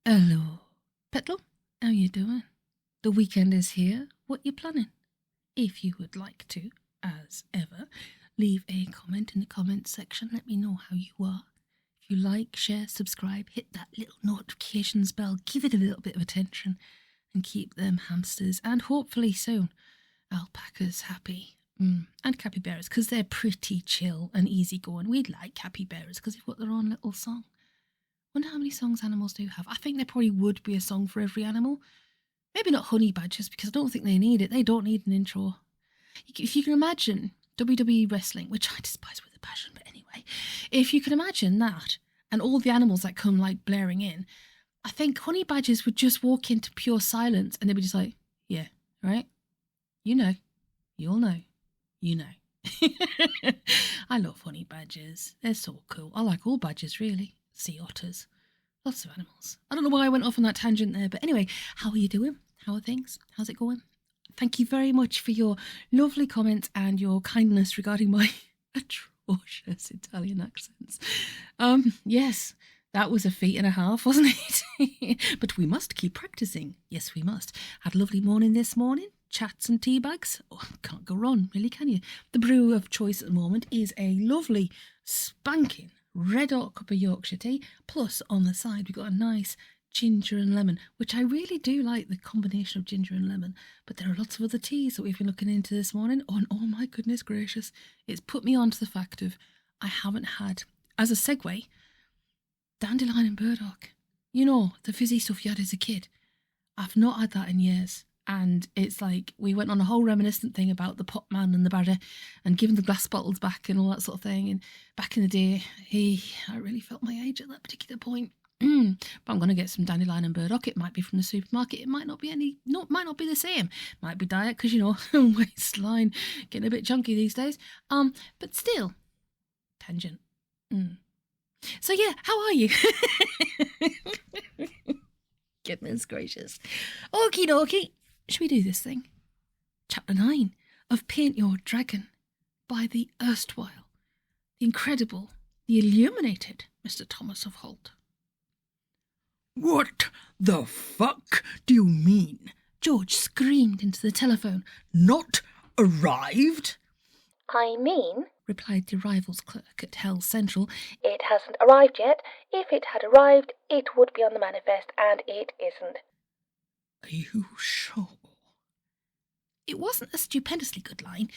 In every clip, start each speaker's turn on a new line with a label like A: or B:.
A: Hello, Petlum. How you doing? The weekend is here. What you planning? If you would like to, as ever, leave a comment in the comments section. Let me know how you are. If you like, share, subscribe, hit that little notifications bell, give it a little bit of attention, and keep them hamsters and hopefully soon alpacas happy. And capybaras, because they're pretty chill and easygoing. We like capybaras because they've got their own little song. Wonder how many songs animals do have. I think there probably would be a song for every animal. Maybe not honey badgers, because I don't think they need it. They don't need an intro. If you can imagine WWE wrestling, which I despise with a passion, but anyway, if you can imagine that and all the animals that come like blaring in, I think honey badgers would just walk into pure silence and they'd be just like, yeah, right? You know, you'll know, you know. I love honey badgers. They're so cool. I like all badgers, really. Sea otters. Lots of animals. I don't know why I went off on that tangent there, but anyway, how are you doing? How are things? How's it going? Thank you very much for your lovely comments and your kindness regarding my atrocious Italian accents. Yes, that was a feat and a half, wasn't it? But we must keep practicing. Yes, we must. Had a lovely morning this morning. Chats and tea bags. Oh, can't go wrong, really, can you? The brew of choice at the moment is a lovely, spanking red hot cup of Yorkshire tea. Plus, on the side, we've got a nice ginger and lemon, which I really do like the combination of ginger and lemon. But there are lots of other teas that we've been looking into this morning. Oh, and oh my goodness gracious. It's put me on to the fact of I haven't had, as a segue, dandelion and burdock. You know, the fizzy stuff you had as a kid. I've not had that in years. And it's like we went on a whole reminiscent thing about the pot man and the badger and giving the glass bottles back and all that sort of thing. And back in the day, I really felt my age at that particular point. But I'm going to get some dandelion and burdock. It might be from the supermarket. It might not be might not be the same. Might be diet because, you know, waistline getting a bit chunky these days. But still, tangent. So yeah, how are you? Goodness gracious. Okie dokie. Should we do this thing? Chapter 9 of Paint Your Dragon by the erstwhile, the incredible, the illuminated Mr. Thomas of Holt.
B: What the fuck do you mean?
A: George screamed into the telephone.
B: Not arrived?
C: I mean,
A: replied the rivals clerk at Hell Central,
C: it hasn't arrived yet. If it had arrived, it would be on the manifest, and it isn't.
B: Are you sure?
A: It wasn't a stupendously good line.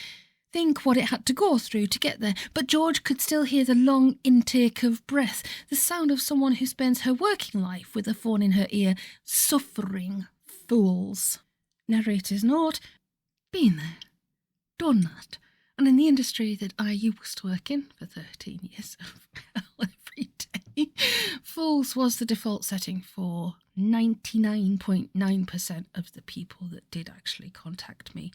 A: Think what it had to go through to get there, but George could still hear the long intake of breath, the sound of someone who spends her working life with a phone in her ear, suffering fools. Narrator's note, been there, done that, and in the industry that I used to work in for 13 years of hell every day, fools was the default setting for 99.9% of the people that did actually contact me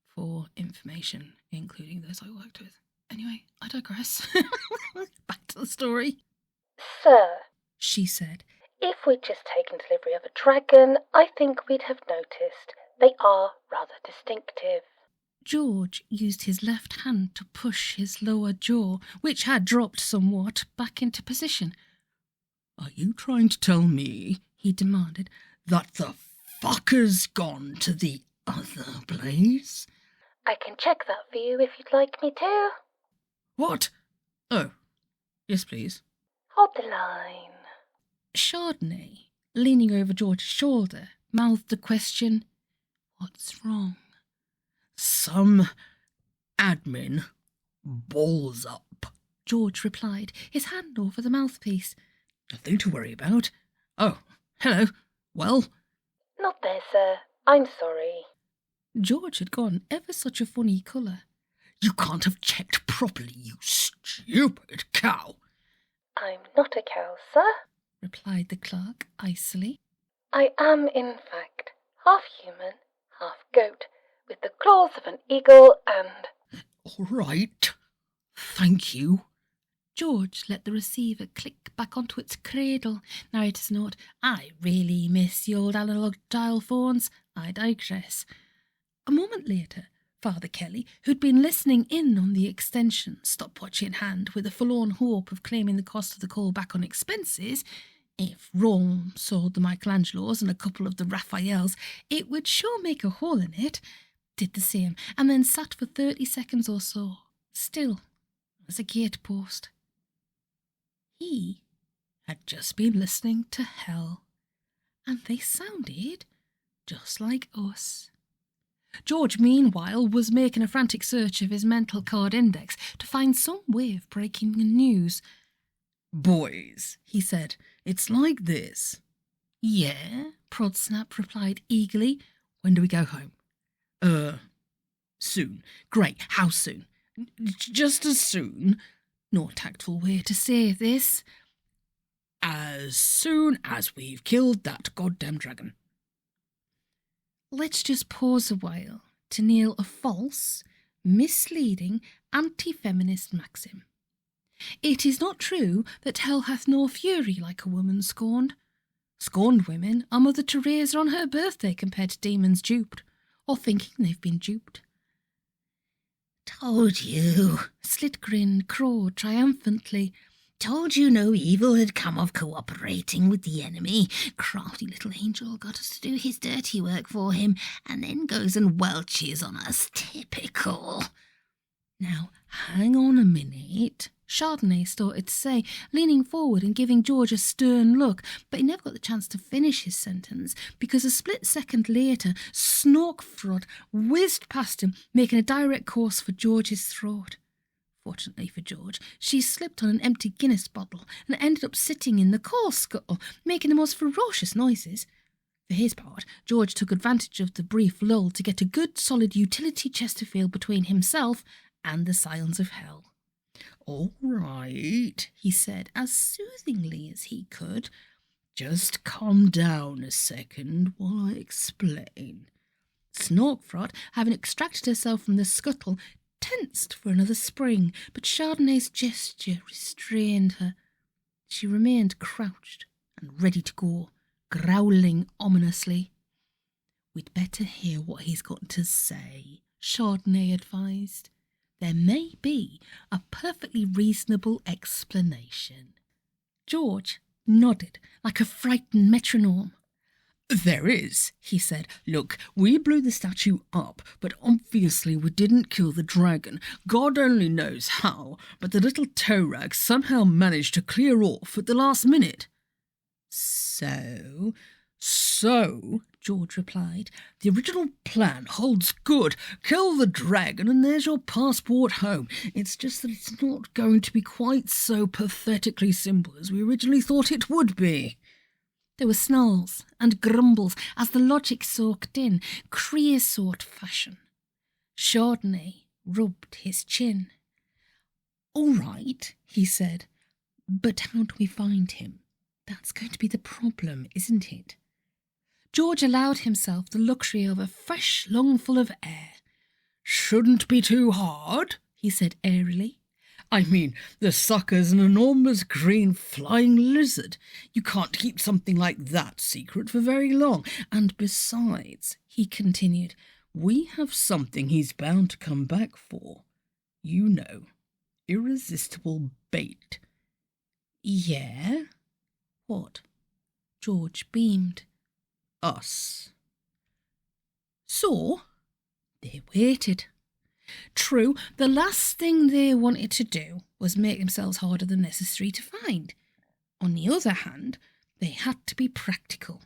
A: for information, including those I worked with. Anyway, I digress. Back to the story.
C: Sir,
A: she said,
C: if we'd just taken delivery of a dragon, I think we'd have noticed. They are rather distinctive.
A: George used his left hand to push his lower jaw, which had dropped somewhat, back into position.
B: Are you trying to tell me,
A: he demanded,
B: that the fucker's gone to the other place?
C: I can check that for you if you'd like me to.
B: What? Oh, yes please.
C: Hold the line.
A: Chardonnay, leaning over George's shoulder, mouthed the question, what's wrong?
B: Some admin balls up,
A: George replied, his hand over the mouthpiece.
B: Nothing to worry about. Oh, hello. Well?
C: Not there, sir. I'm sorry.
A: George had gone ever such a funny colour.
B: You can't have checked properly, you stupid cow.
C: I'm not a cow, sir,
A: replied the clerk icily.
C: I am, in fact, half human, half goat, with the claws of an eagle and...
B: All right. Thank you.
A: George let the receiver click back onto its cradle. Narrator's note, I really miss the old analogue dial phones. I digress. A moment later, Father Kelly, who'd been listening in on the extension, stopwatch in hand, with a forlorn hope of claiming the cost of the call back on expenses, If Rome sold the Michelangelos and a couple of the Raphaels, it would sure make a hole in it. Did the same, and then sat for 30 seconds or so, still as a gatepost. He had just been listening to hell, and they sounded just like us. George, meanwhile, was making a frantic search of his mental card index to find some way of breaking the news.
B: "Boys," he said, "it's like this."
A: "Yeah," Prodsnap replied eagerly. "When do we go home?"
B: Soon.
A: "Great, how soon?"
B: Just as soon.
A: No tactful way to say this.
B: As soon as we've killed that goddamn dragon.
A: Let's just pause a while to nail a false, misleading, anti-feminist maxim. It is not true that hell hath no fury like a woman scorned. Scorned women are Mother Teresa on her birthday compared to demons duped, or thinking they've been duped.
B: "Told you,"
A: Slitgrin crowed triumphantly.
B: "Told you no evil had come of cooperating with the enemy. Crafty little angel got us to do his dirty work for him, and then goes and welches on us. Typical."
A: "Now, hang on a minute," Chardonnay started to say, leaning forward and giving George a stern look, but he never got the chance to finish his sentence, because a split second later, Snorkfrod whizzed past him, making a direct course for George's throat. Fortunately for George, she slipped on an empty Guinness bottle and ended up sitting in the coal scuttle, making the most ferocious noises. For his part, George took advantage of the brief lull to get a good solid utility Chesterfield between himself and the silence of hell.
B: "All right," he said, as soothingly as he could. "Just calm down a second while I explain."
A: Snorkfrod, having extracted herself from the scuttle, tensed for another spring, but Chardonnay's gesture restrained her. She remained crouched and ready to go, growling ominously. "We'd better hear what he's got to say," Chardonnay advised. "There may be a perfectly reasonable explanation." George nodded like a frightened metronome.
B: "There is," he said. "Look, we blew the statue up, but obviously we didn't kill the dragon. God only knows how, but the little toe rag somehow managed to clear off at the last minute." So, George replied, "the original plan holds good. Kill the dragon and there's your passport home. It's just that it's not going to be quite so pathetically simple as we originally thought it would be."
A: There were snarls and grumbles as the logic soaked in, creosote fashion. Chardonnay rubbed his chin.
B: "All right," he said, "but how do we find him? That's going to be the problem, isn't it?"
A: George allowed himself the luxury of a fresh lungful of air.
B: "Shouldn't be too hard," he said airily. "I mean, the sucker's an enormous green flying lizard. You can't keep something like that secret for very long. And besides," he continued, "we have something he's bound to come back for. You know, irresistible bait."
A: "Yeah? What?" George beamed.
B: "Us."
A: So, they waited. True, the last thing they wanted to do was make themselves harder than necessary to find. On the other hand, they had to be practical.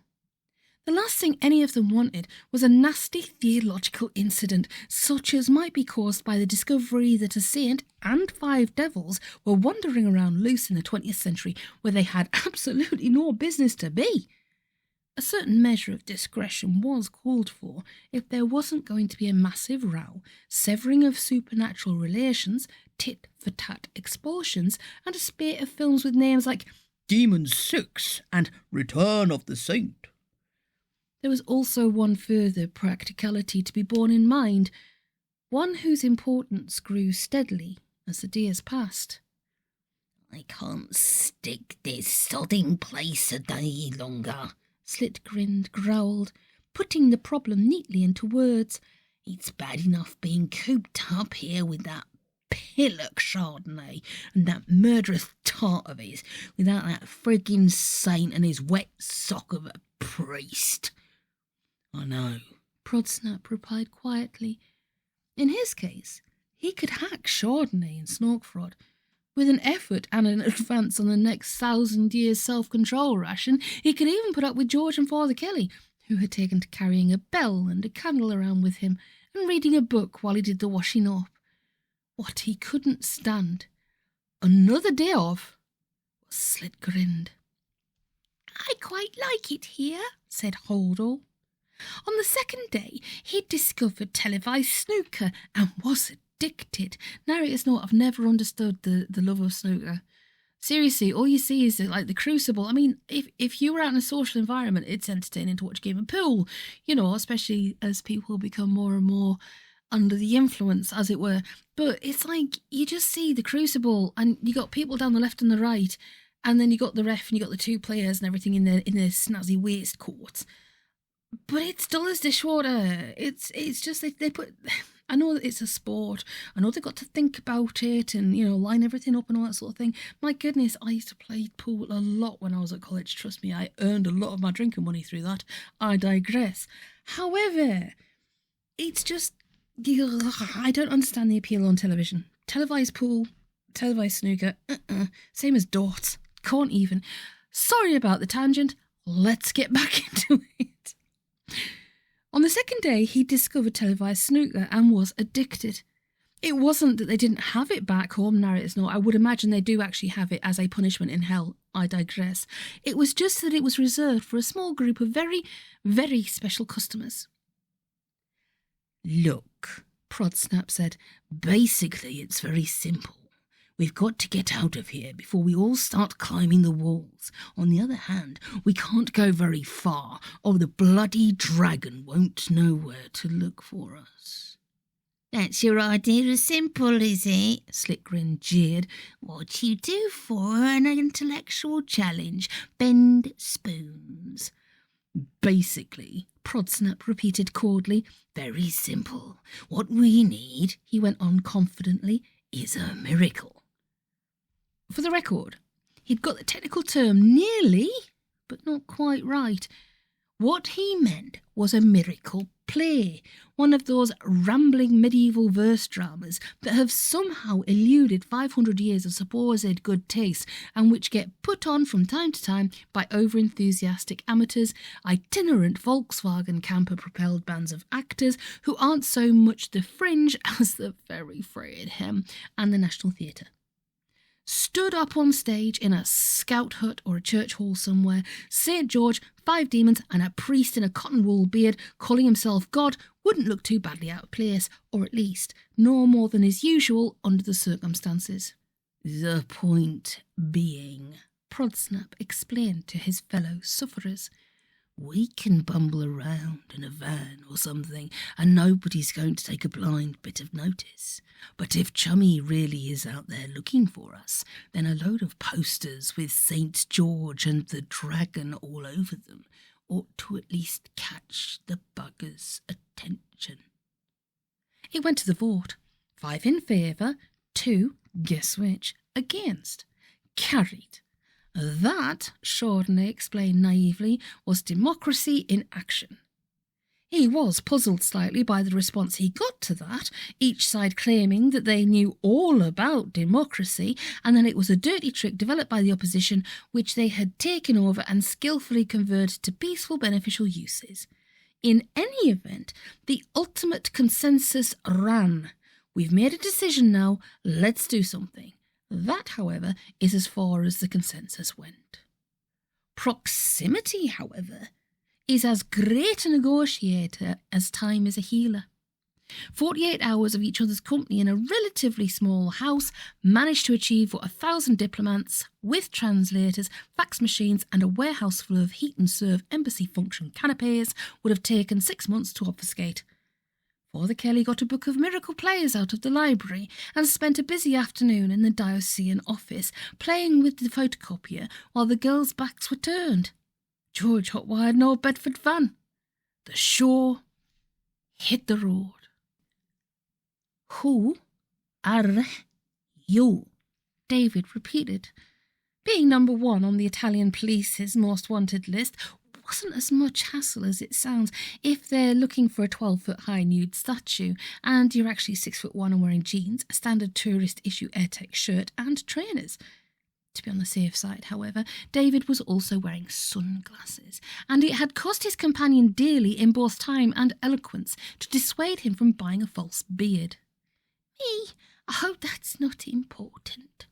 A: The last thing any of them wanted was a nasty theological incident, such as might be caused by the discovery that a saint and 5 devils were wandering around loose in the 20th century where they had absolutely no business to be. A certain measure of discretion was called for if there wasn't going to be a massive row, severing of supernatural relations, tit-for-tat expulsions, and a spate of films with names like
B: Demon 6 and Return of the Saint.
A: There was also one further practicality to be borne in mind, one whose importance grew steadily as the days passed.
B: "I can't stick this sodding place a day longer,"
A: Slitgrin growled, putting the problem neatly into words.
B: "It's bad enough being cooped up here with that pillock Chardonnay and that murderous tart of his without that friggin' saint and his wet sock of a priest. I know,
A: Prodsnap replied quietly. In his case, he could hack Chardonnay and Snorkfrod. With an effort and an advance on the next 1,000 years self-control ration, he could even put up with George and Father Kelly, who had taken to carrying a bell and a candle around with him and reading a book while he did the washing up. What he couldn't stand another day of was Slit grinned. I quite like it here, said Holdall. On the second day, he'd discovered televised snooker and was addicted. Narrator's note, I've never understood the love of snooker. Seriously, all you see is like the crucible. I mean, if you were out in a social environment, it's entertaining to watch a game of pool, you know, especially as people become more and more under the influence, as it were. But it's like you just see the crucible and you got people down the left and the right, and then you got the ref and you got the two players and everything in their snazzy waistcoats. But it's dull as dishwater. It's just they put. I know that it's a sport. I know they've got to think about it and, you know, line everything up and all that sort of thing. My goodness, I used to play pool a lot when I was at college. Trust me, I earned a lot of my drinking money through that. I digress. However, it's just, I don't understand the appeal on television. Televised pool, televised snooker, same as darts. Can't even. Sorry about the tangent. Let's get back into it. On the second day, he discovered televised snooker and was addicted. It wasn't that they didn't have it back home, narrator's note. I would imagine they do actually have it as a punishment in hell. I digress. It was just that it was reserved for a small group of very, very special customers.
B: Look, Prodsnap said, basically it's very simple. We've got to get out of here before we all start climbing the walls. On the other hand, we can't go very far, or the bloody dragon won't know where to look for us. That's your idea of simple, is it? Slickgrin jeered. What you do for an intellectual challenge? Bend spoons. Basically, Prodsnap repeated coldly, very simple. What we need, he went on confidently, is a miracle.
A: For the record, he'd got the technical term nearly, but not quite right. What he meant was a miracle play, one of those rambling medieval verse dramas that have somehow eluded 500 years of supposed good taste and which get put on from time to time by over-enthusiastic amateurs, itinerant Volkswagen camper-propelled bands of actors who aren't so much the fringe as the very frayed hem and the National Theatre. Stood up on stage in a scout hut or a church hall somewhere, St. George, 5 demons and a priest in a cotton wool beard calling himself God wouldn't look too badly out of place, or at least no more than is usual under the circumstances.
B: The point being,
A: Prodsnap explained to his fellow sufferers,
B: we can bumble around in a van or something and nobody's going to take a blind bit of notice. But if Chummy really is out there looking for us, then a load of posters with St. George and the dragon all over them ought to at least catch the bugger's attention.
A: It went to the vote. 5 in favour, 2, guess which, against. Carried. That, Chardonnay explained naively, was democracy in action. He was puzzled slightly by the response he got to that, each side claiming that they knew all about democracy and that it was a dirty trick developed by the opposition which they had taken over and skillfully converted to peaceful beneficial uses. In any event, the ultimate consensus ran. We've made a decision now, let's do something. That, however, is as far as the consensus went. Proximity, however, is as great a negotiator as time is a healer. 48 hours of each other's company in a relatively small house managed to achieve what 1,000 diplomats, with translators, fax machines and a warehouse full of heat-and-serve embassy function canapes would have taken 6 months to obfuscate. Father Kelly got a book of miracle players out of the library and spent a busy afternoon in the diocesan office playing with the photocopier while the girls' backs were turned. George hotwired an old Bedford van. The show hit the road. Who Are you? David repeated. Being number 1 on the Italian police's most wanted list wasn't as much hassle as it sounds if they're looking for a 12-foot-high nude statue and you're actually 6'1" and wearing jeans, a standard tourist-issue AirTech shirt and trainers. To be on the safe side, however, David was also wearing sunglasses, and it had cost his companion dearly in both time and eloquence to dissuade him from buying a false beard. Me, I hope that's not important.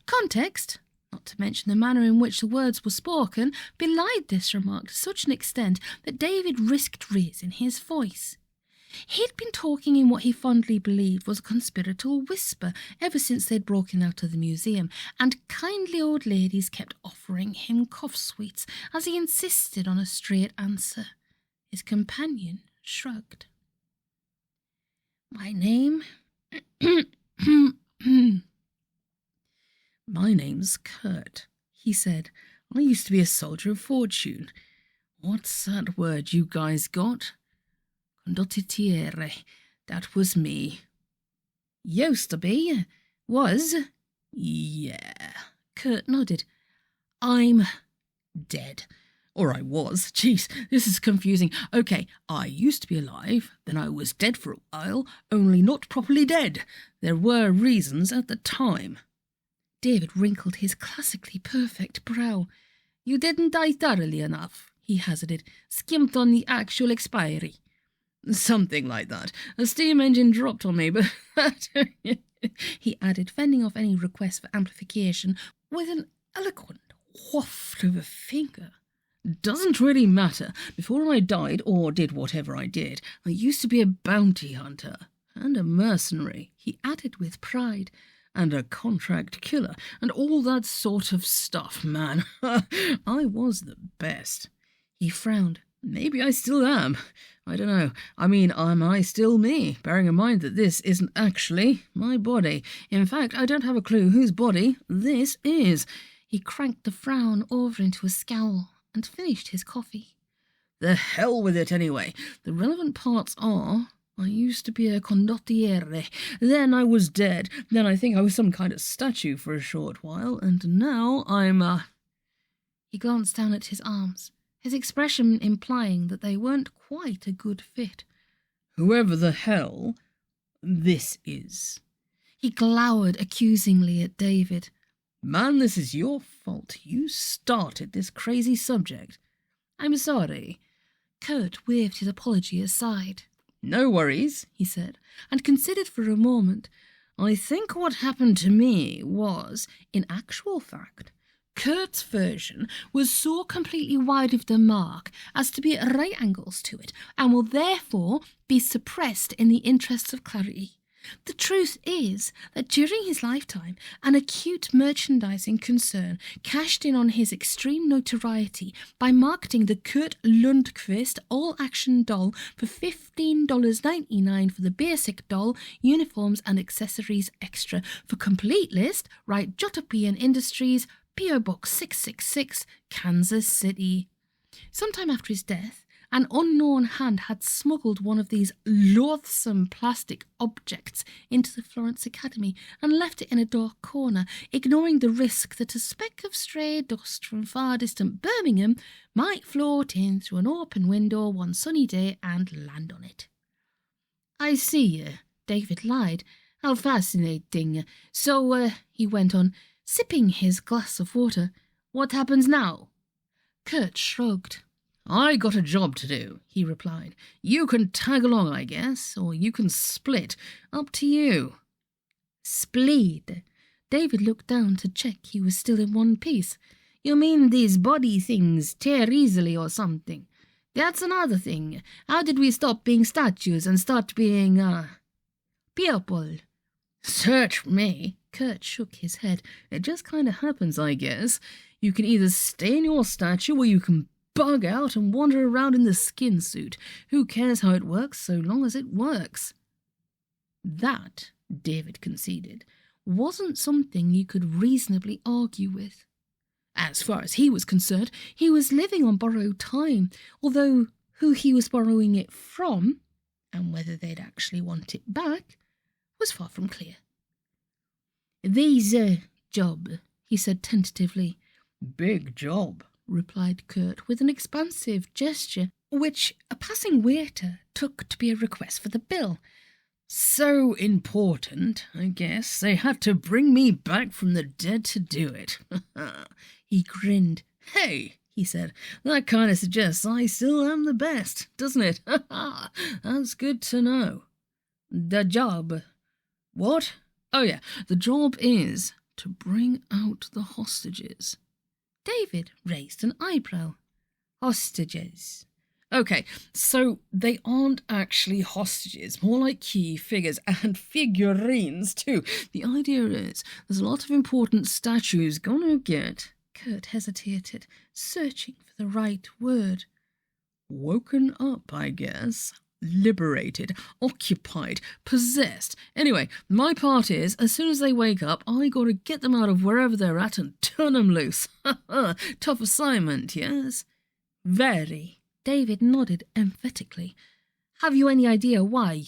A: Context, not to mention the manner in which the words were spoken, belied this remark to such an extent that David risked raising his voice. He'd been talking in what he fondly believed was a conspiratorial whisper ever since they'd broken out of the museum, and kindly old ladies kept offering him cough sweets as he insisted on a straight answer. His companion shrugged. My name?
B: My name's Kurt, he said. I used to be a soldier of fortune. What's that word you guys got? Condottiere. That was me.
A: Used to be? Was?
B: Yeah.
A: Kurt nodded.
B: I'm dead. Or I was. Jeez, this is confusing. Okay, I used to be alive, then I was dead for a while, only not properly dead. There were reasons at the time.
A: David wrinkled his classically perfect brow. You didn't die thoroughly enough, he hazarded. Skimped on the actual expiry.
B: Something like that. A steam engine dropped on me, but
A: he added, fending off any request for amplification with an eloquent waft of a finger.
B: Doesn't really matter. Before I died, or did whatever I did, I used to be a bounty hunter and a mercenary, he added with pride, and a contract killer, and all that sort of stuff, man. I was the best. He frowned. Maybe I still am. I don't know. I mean, am I still me? Bearing in mind that this isn't actually my body. In fact, I don't have a clue whose body this is.
A: He cranked the frown over into a scowl and finished his coffee.
B: The hell with it, anyway. The relevant parts are, I used to be a condottiere, then I was dead, then I think I was some kind of statue for a short while, and now I'm
A: He glanced down at his arms, his expression implying that they weren't quite a good fit.
B: Whoever the hell this is.
A: He glowered accusingly at David.
B: Man, this is your fault. You started this crazy subject.
A: I'm sorry. Kurt waved his apology aside.
B: No worries, he said, and considered for a moment. I think what happened to me was, in actual fact,
A: Kurt's version was so completely wide of the mark as to be at right angles to it, and will therefore be suppressed in the interests of clarity. The truth is that during his lifetime, an acute merchandising concern cashed in on his extreme notoriety by marketing the Kurt Lundqvist all-action doll for $15.99 for the basic doll, uniforms and accessories extra. For complete list, write Jotopian Industries, P.O. Box 666, Kansas City. Sometime after his death, an unknown hand had smuggled one of these loathsome plastic objects into the Florence Academy and left it in a dark corner, ignoring the risk that a speck of stray dust from far distant Birmingham might float in through an open window one sunny day and land on it. I see, David lied. How fascinating. So, he went on, sipping his glass of water, what happens now? Kurt shrugged.
B: I got a job to do, he replied. You can tag along, I guess, or you can split. Up to you.
A: Split? David looked down to check he was still in one piece.
B: You mean these body things tear easily or something? That's another thing. How did we stop being statues and start being, people? Search me. Kurt shook his head. It just kind of happens, I guess. You can either stay in your statue or you can bug out and wander around in the skin suit. Who cares how it works so long as it works? That, David conceded, wasn't something you could reasonably argue with. As far as he was concerned, he was living on borrowed time, although who he was borrowing it from, and whether they'd actually want it back, was far from clear.
A: There's a job, he said tentatively.
B: Big job,
A: replied Kurt with an expansive gesture, which a passing waiter took to be a request for the bill.
B: So important, I guess, they had to bring me back from the dead to do it.
A: He grinned.
B: Hey, he said, that kind of suggests I still am the best, doesn't it? That's good to know. The job. What? Oh yeah, the job is to bring out the hostages.
A: David raised an eyebrow.
B: Hostages. Okay, so they aren't actually hostages, more like key figures and figurines too. The idea is there's a lot of important statues gonna get...
A: Kurt hesitated, searching for the right word.
B: Woken up, I guess. Liberated, occupied, possessed. Anyway, my part is, as soon as they wake up, I gotta get them out of wherever they're at and turn them loose. Tough assignment, yes?
A: Very. David nodded emphatically. Have you any idea why?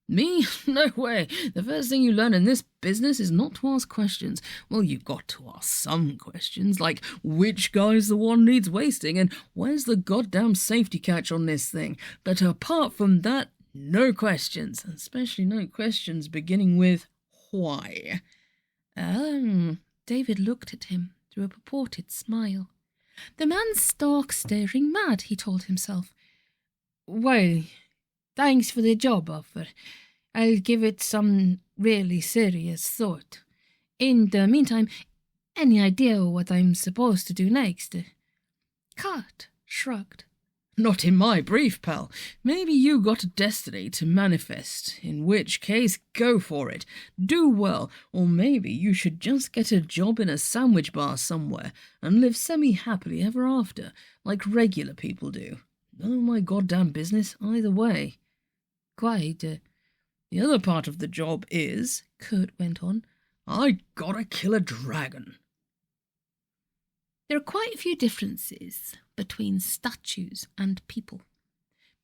B: Me? No way. The first thing you learn in this business is not to ask questions. Well, you've got to ask some questions, like which guy's the one needs wasting and where's the goddamn safety catch on this thing? But apart from that, no questions, especially no questions beginning with why.
A: David looked at him through a purported smile. The man's stark staring mad, he told himself. Well, thanks for the job offer. I'll give it some really serious thought. In the meantime, any idea what I'm supposed to do next? Kurt shrugged.
B: Not in my brief, pal. Maybe you got a destiny to manifest, in which case go for it. Do well, or maybe you should just get a job in a sandwich bar somewhere and live semi-happily ever after, like regular people do. None of my goddamn business either way.
A: Quite.
B: The other part of the job is, Kurt went on, I gotta kill a dragon.
A: There are quite a few differences between statues and people.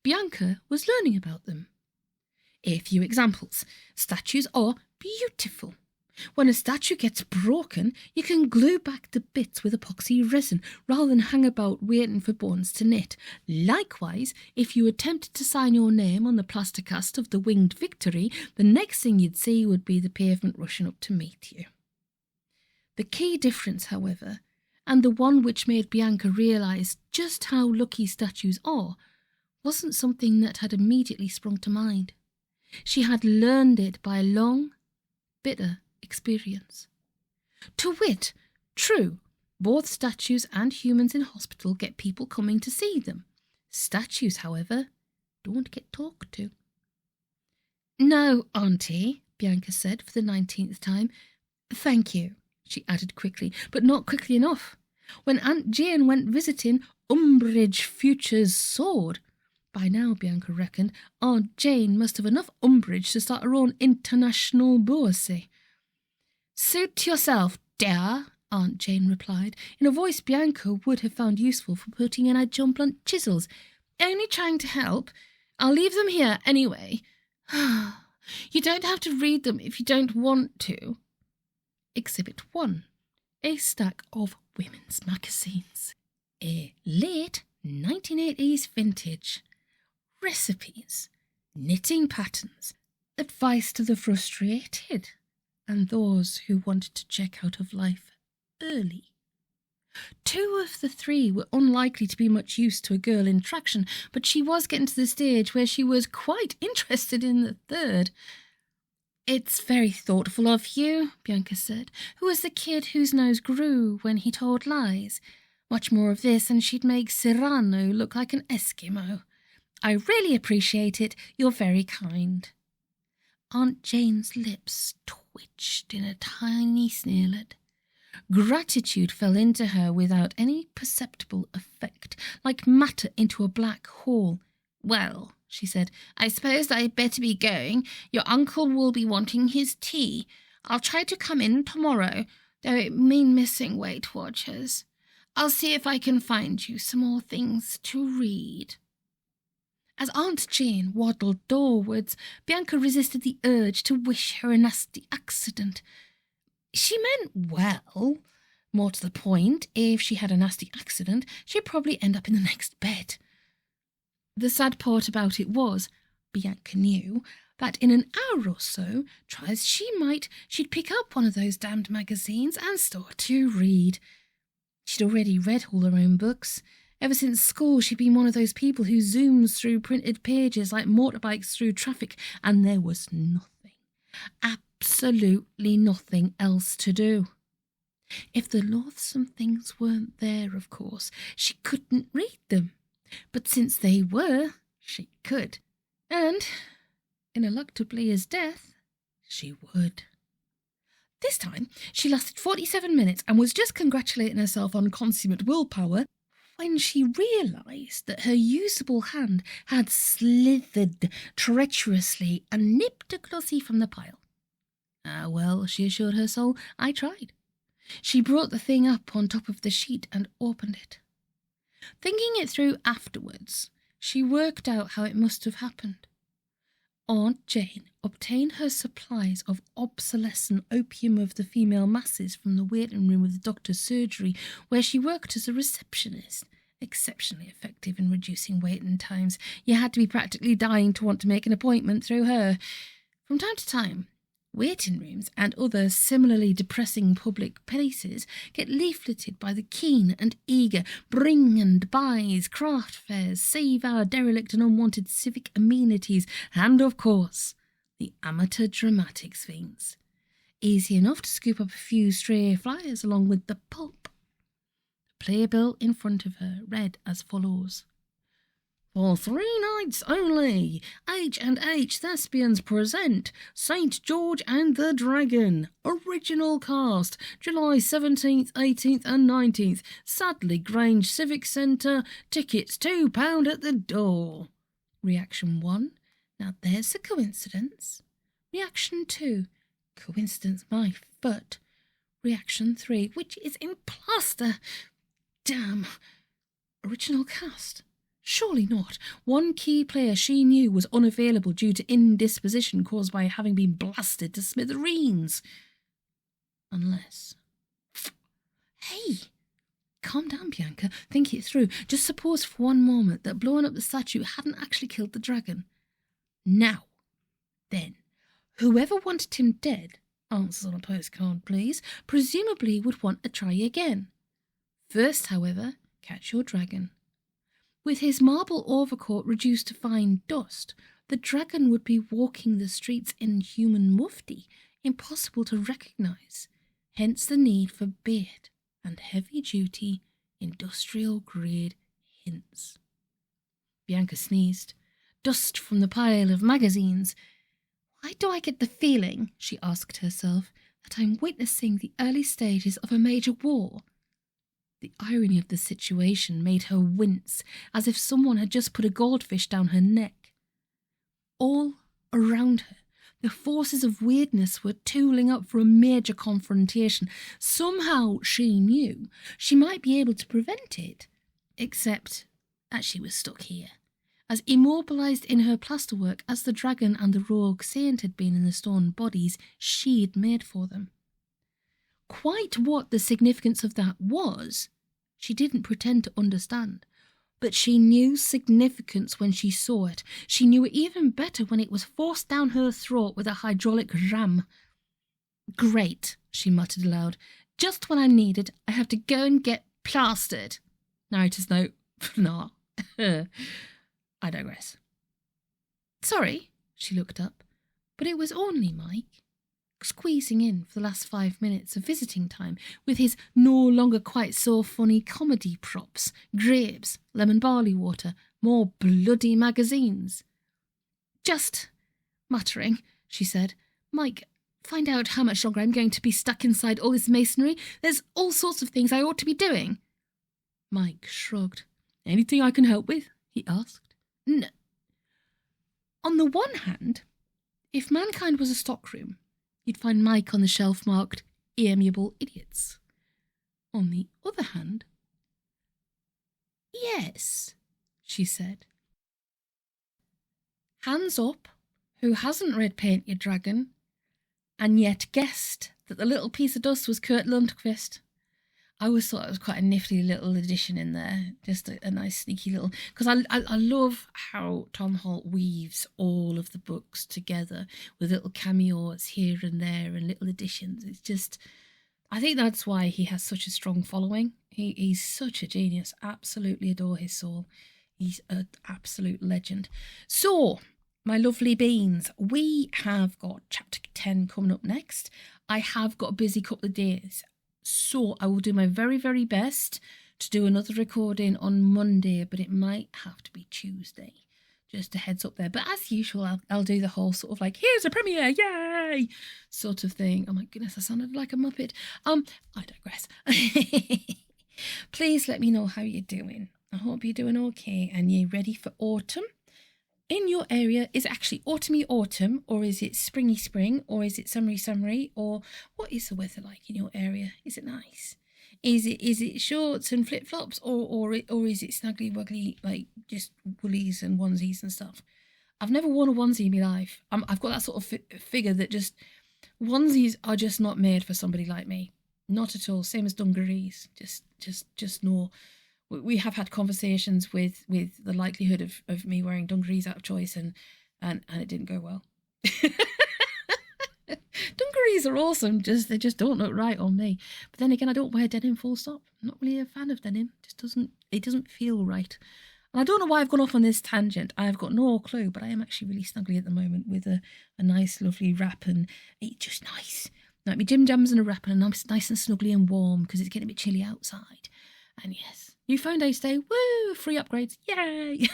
A: Bianca was learning about them. A few examples. Statues are beautiful. When a statue gets broken, you can glue back the bits with epoxy resin rather than hang about waiting for bones to knit. Likewise, if you attempted to sign your name on the plaster cast of the Winged Victory, the next thing you'd see would be the pavement rushing up to meet you. The key difference, however, and the one which made Bianca realise just how lucky statues are, wasn't something that had immediately sprung to mind. She had learned it by a long, bitter experience. To wit, true, both statues and humans in hospital get people coming to see them. Statues, however, don't get talked to. No, Auntie, Bianca said for the 19th time. Thank you, she added quickly, but not quickly enough. When Aunt Jane went visiting Umbridge Future's sword, by now, Bianca reckoned, Aunt Jane must have enough umbrage to start her own international bourse. Suit yourself, dear, Aunt Jane replied, in a voice Bianca would have found useful for putting in her blunt chisels. Only trying to help. I'll leave them here anyway. You don't have to read them if you don't want to. Exhibit 1. A stack of women's magazines. A late 1980s vintage. Recipes, knitting patterns, advice to the frustrated and those who wanted to check out of life early. 2 of the 3 were unlikely to be much use to a girl in traction, but she was getting to the stage where she was quite interested in the 3rd. It's very thoughtful of you, Bianca said. Who was the kid whose nose grew when he told lies? Much more of this and she'd make Cyrano look like an Eskimo. I really appreciate it. You're very kind. Aunt Jane's lips twitched in a tiny sneerlet. Gratitude fell into her without any perceptible effect, like matter into a black hole. Well, she said, I suppose I'd better be going. Your uncle will be wanting his tea. I'll try to come in tomorrow, though it mean missing Weight Watchers. I'll see if I can find you some more things to read. As Aunt Jane waddled doorwards, Bianca resisted the urge to wish her a nasty accident. She meant well. More to the point, if she had a nasty accident, she'd probably end up in the next bed. The sad part about it was, Bianca knew, that in an hour or so, try as she might, she'd pick up one of those damned magazines and start to read. She'd already read all her own books. Ever since school, she'd been one of those people who zooms through printed pages like motorbikes through traffic, and there was nothing, absolutely nothing else to do. If the loathsome things weren't there, of course, she couldn't read them. But since they were, she could. And, ineluctably as death, she would. This time, she lasted 47 minutes and was just congratulating herself on consummate willpower when she realised that her usable hand had slithered treacherously and nipped a glossy from the pile. Ah, well, she assured her soul, I tried. She brought the thing up on top of the sheet and opened it. Thinking it through afterwards, she worked out how it must have happened. Aunt Jane obtained her supplies of obsolescent opium of the female masses from the waiting room of the doctor's surgery, where she worked as a receptionist, exceptionally effective in reducing waiting times. You had to be practically dying to want to make an appointment through her. From time to time, waiting rooms and other similarly depressing public places get leafleted by the keen and eager, bring and buys, craft fairs, save our derelict and unwanted civic amenities, and, of course, the amateur dramatics fiends. Easy enough to scoop up a few stray flyers along with the pulp. The playbill in front of her read as follows. For 3 nights only, H&H Thespians present St. George and the Dragon. Original cast, July 17th, 18th and 19th. Sadley Grange Civic Centre. Tickets £2 at the door. Reaction 1. Now there's a coincidence. Reaction 2. Coincidence my foot. Reaction 3, which is in plaster. Damn. Original cast. Surely not. One key player she knew was unavailable due to indisposition caused by having been blasted to smithereens. Unless... Hey! Calm down, Bianca. Think it through. Just suppose for one moment that blowing up the statue hadn't actually killed the dragon. Now, then, whoever wanted him dead, answers on a postcard, please, presumably would want to try again. First, however, catch your dragon. With his marble overcoat reduced to fine dust, the dragon would be walking the streets in human mufti, impossible to recognise, hence the need for beard and heavy-duty, industrial-grade hints. Bianca sneezed. Dust from the pile of magazines. Why do I get the feeling, she asked herself, that I'm witnessing the early stages of a major war? The irony of the situation made her wince, as if someone had just put a goldfish down her neck. All around her, the forces of weirdness were tooling up for a major confrontation. Somehow, she knew, she might be able to prevent it, except that she was stuck here, as immobilised in her plasterwork as the dragon and the rogue saint had been in the stone bodies she'd made for them. Quite what the significance of that was, she didn't pretend to understand, but she knew significance when she saw it. She knew it even better when it was forced down her throat with a hydraulic ram. Great, she muttered aloud. Just when I needed, I have to go and get plastered. Narrator's note. Nah. I digress. Sorry, she looked up, but it was only Mike, squeezing in for the last 5 minutes of visiting time with his no longer quite so funny comedy props, grapes, lemon barley water, more bloody magazines. Just muttering, she said. Mike, find out how much longer I'm going to be stuck inside all this masonry. There's all sorts of things I ought to be doing. Mike shrugged. Anything I can help with? He asked. No. On the one hand, if mankind was a stockroom, you'd find Mike on the shelf marked amiable idiots. On the other hand, yes, she said. Hands up, who hasn't read Paint Your Dragon? and yet guessed that the little piece of dust was Kurt Lundqvist. I always thought it was quite a nifty little addition in there, just a nice sneaky little, because I love how Tom Holt weaves all of the books together with little cameos here and there and little additions. It's just, I think that's why he has such a strong following. He's such a genius. Absolutely adore his soul. He's an absolute legend. So, my lovely beans, we have got chapter 10 coming up next. I have got a busy couple of days, so I will do my very, very best to do another recording on Monday, but it might have to be Tuesday. Just a heads up there. But as usual, I'll do the whole sort of like, here's a premiere, yay, sort of thing. Oh my goodness, I sounded like a Muppet. I digress. Please let me know how you're doing. I hope you're doing okay and you're ready for autumn. In your area, is it actually autumny autumn, or is it springy spring, or is it summery summery, or what is the weather like in your area? Is it nice? Is it shorts and flip flops, or is it snuggly wuggly, like just woolies and onesies and stuff? I've never worn a onesie in my life. I've got that sort of figure that just onesies are just not made for somebody like me. Not at all. Same as dungarees. Just no. We have had conversations with the likelihood of me wearing dungarees out of choice, and it didn't go well. Dungarees are awesome, they just don't look right on me. But then again, I don't wear denim full stop. I'm not really a fan of denim. It doesn't feel right. And I don't know why I've gone off on this tangent. I've got no clue, but I am actually really snuggly at the moment with a nice lovely wrap, and it's just nice. Like my gym jams and a wrap, and I'm nice and snuggly and warm because it's getting a bit chilly outside. And yes, new phone day today. Woo! Free upgrades. Yay!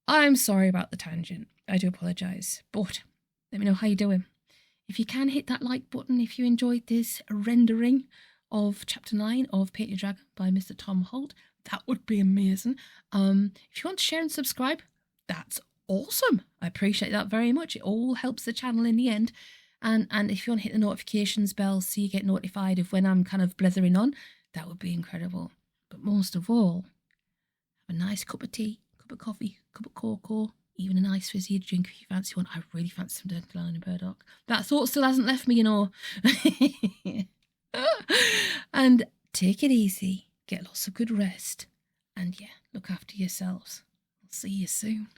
A: I'm sorry about the tangent. I do apologise. But let me know how you're doing. If you can, hit that like button if you enjoyed this rendering of Chapter 9 of Paint Your Dragon by Mr. Tom Holt. That would be amazing. If you want to share and subscribe, that's awesome. I appreciate that very much. It all helps the channel in the end. And if you want to hit the notifications bell so you get notified of when I'm kind of blethering on, that would be incredible. But most of all, have a nice cup of tea, cup of coffee, cup of cocoa, even a nice fizzy drink if you fancy one. I really fancy some dandelion and burdock. That thought still hasn't left me, you know. And take it easy, get lots of good rest, and yeah, look after yourselves. I'll see you soon.